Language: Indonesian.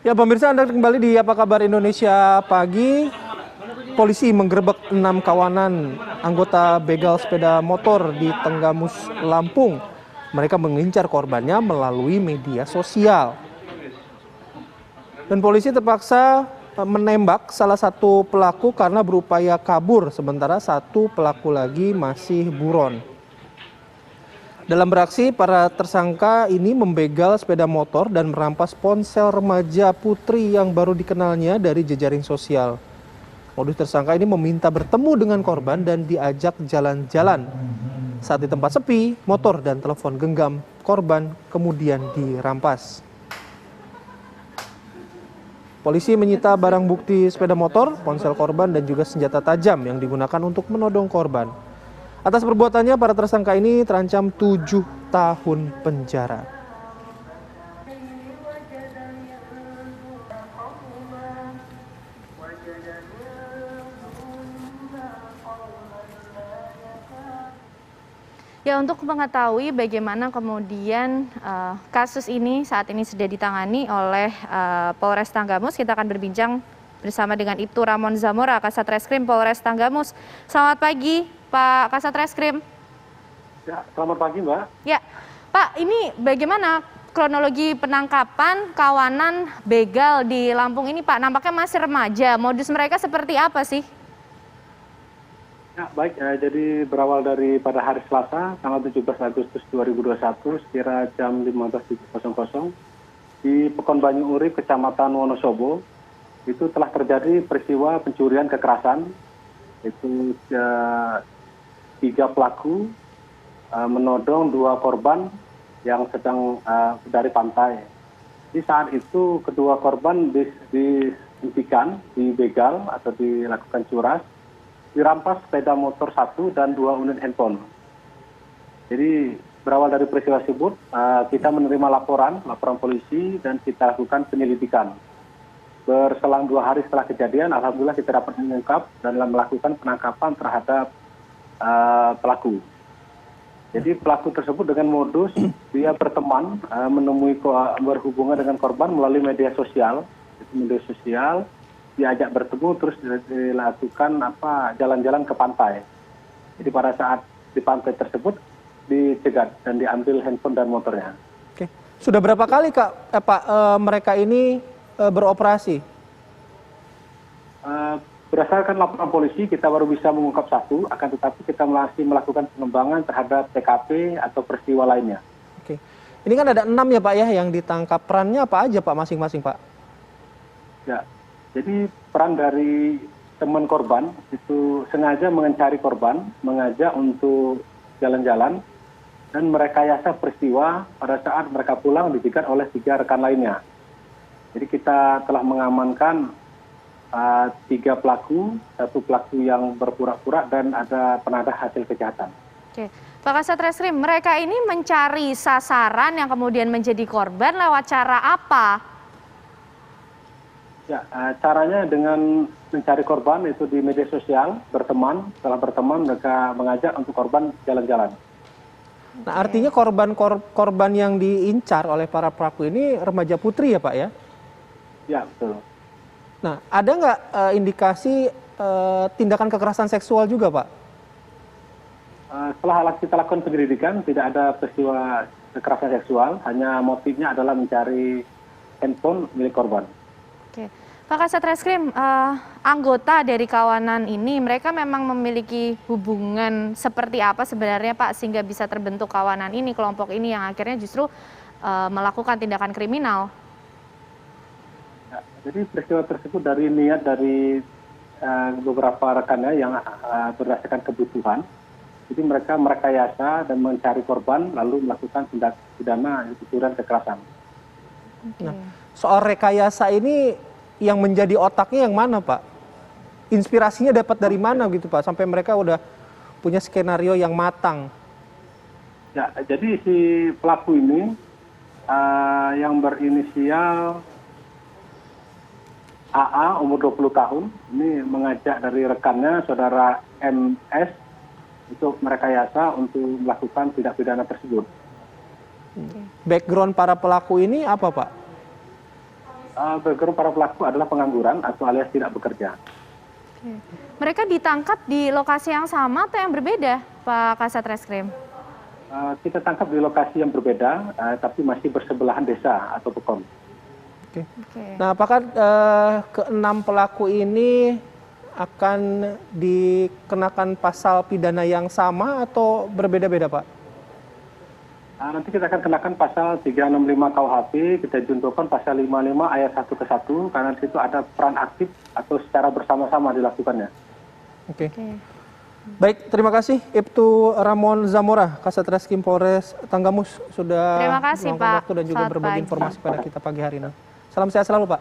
Ya pemirsa, Anda kembali di Apa Kabar Indonesia Pagi. Polisi menggerebek 6 kawanan anggota begal sepeda motor di Tenggamus, Lampung. Mereka mengincar korbannya melalui media sosial. Dan polisi terpaksa menembak salah satu pelaku karena berupaya kabur, sementara satu pelaku lagi masih buron. Dalam beraksi, para tersangka ini membegal sepeda motor dan merampas ponsel remaja putri yang baru dikenalnya dari jejaring sosial. Modus tersangka ini meminta bertemu dengan korban dan diajak jalan-jalan. Saat di tempat sepi, motor dan telepon genggam korban kemudian dirampas. Polisi menyita barang bukti sepeda motor, ponsel korban, dan juga senjata tajam yang digunakan untuk menodong korban. Atas perbuatannya, para tersangka ini terancam 7 tahun penjara. Ya, untuk mengetahui bagaimana kemudian kasus ini saat ini sudah ditangani oleh Polres Tanggamus, kita akan berbincang bersama dengan Ibtu Ramon Zamora, Kasat Reskrim Polres Tanggamus. Selamat pagi, Pak Kasat Reskrim. Ya, selamat pagi, Mbak. Ya, Pak, ini bagaimana kronologi penangkapan kawanan begal di Lampung ini, Pak? Nampaknya masih remaja. Modus mereka seperti apa sih? Ya, baik, jadi berawal dari pada hari Selasa, tanggal 17 Agustus 2021, sekira jam 15.00 di Pekon Banyu Urip, Kecamatan Wonosobo, itu telah terjadi peristiwa pencurian kekerasan. Itu 3 pelaku menodong 2 korban yang sedang dari pantai. Di saat itu kedua korban dihentikan, dibegal atau dilakukan curas, dirampas sepeda motor 1 dan 2 unit handphone. Jadi berawal dari peristiwa tersebut, kita menerima laporan polisi dan kita lakukan penyelidikan. Berselang 2 hari setelah kejadian, alhamdulillah kita dapat mengungkap dan melakukan penangkapan terhadap pelaku. Jadi pelaku tersebut dengan modus dia berteman, berhubungan dengan korban melalui media sosial. Diajak bertemu, terus dilakukan jalan-jalan ke pantai. Jadi pada saat di pantai tersebut dicegat dan diambil handphone dan motornya. Oke. Sudah berapa kali Pak mereka ini beroperasi? Berdasarkan laporan polisi, kita baru bisa mengungkap 1, akan tetapi kita masih melakukan pengembangan terhadap TKP atau peristiwa lainnya. Oke. Ini kan ada 6 ya Pak ya yang ditangkap. Perannya apa aja Pak masing-masing Pak? Ya. Jadi peran dari teman korban itu sengaja mencari korban, mengajak untuk jalan-jalan, dan merekayasa peristiwa pada saat mereka pulang dicegat oleh 3 rekan lainnya. Jadi kita telah mengamankan 3 pelaku, 1 pelaku yang berpura-pura dan ada penadah hasil kejahatan. Oke, Pak Kasat Reskrim, mereka ini mencari sasaran yang kemudian menjadi korban lewat cara apa? Ya, caranya dengan mencari korban itu di media sosial, berteman. Setelah berteman mereka mengajak untuk korban jalan-jalan. Nah, artinya korban yang diincar oleh para pelaku ini remaja putri ya Pak ya? Ya, betul. Nah, ada nggak indikasi tindakan kekerasan seksual juga Pak? Setelah kita lakukan penyelidikan, tidak ada peristiwa kekerasan seksual, hanya motifnya adalah mencari handphone milik korban. Oke, Pak Kasat Reskrim, anggota dari kawanan ini mereka memang memiliki hubungan seperti apa sebenarnya Pak sehingga bisa terbentuk kawanan ini, kelompok ini yang akhirnya justru melakukan tindakan kriminal? Ya, jadi peristiwa tersebut dari niat dari beberapa rekannya yang berdasarkan kebutuhan. Jadi mereka merekayasa dan mencari korban lalu melakukan tindak pidana pencurian kekerasan. Nah, soal rekayasa ini yang menjadi otaknya yang mana Pak? Inspirasinya dapat dari mana gitu Pak? Sampai mereka udah punya skenario yang matang. Ya, jadi si pelaku ini yang berinisial AA umur 20 tahun, ini mengajak dari rekannya saudara MS untuk merekayasa untuk melakukan tindak pidana tersebut. Background para pelaku ini apa Pak? Background para pelaku adalah pengangguran atau alias tidak bekerja. Oke. Mereka ditangkap di lokasi yang sama atau yang berbeda, Pak Kasat Reskrim? Kita tangkap di lokasi yang berbeda, tapi masih bersebelahan desa atau pekon. Oke. Oke. Nah, apakah keenam pelaku ini akan dikenakan pasal pidana yang sama atau berbeda-beda, Pak? Nanti kita akan kenakan pasal 365 KUHP, kita juntuhkan pasal 55 ayat 1 ke 1, karena di situ ada peran aktif atau secara bersama-sama dilakukannya. Oke. Oke. Baik, terima kasih Ibtu Ramon Zamora, Kasat Reskrim Polres Tanggamus sudah Terima kasih, meluangkan Pak. waktu dan juga Selamat berbagi pagi. informasi pada kita pagi hari ini. Salam sehat selalu, Pak.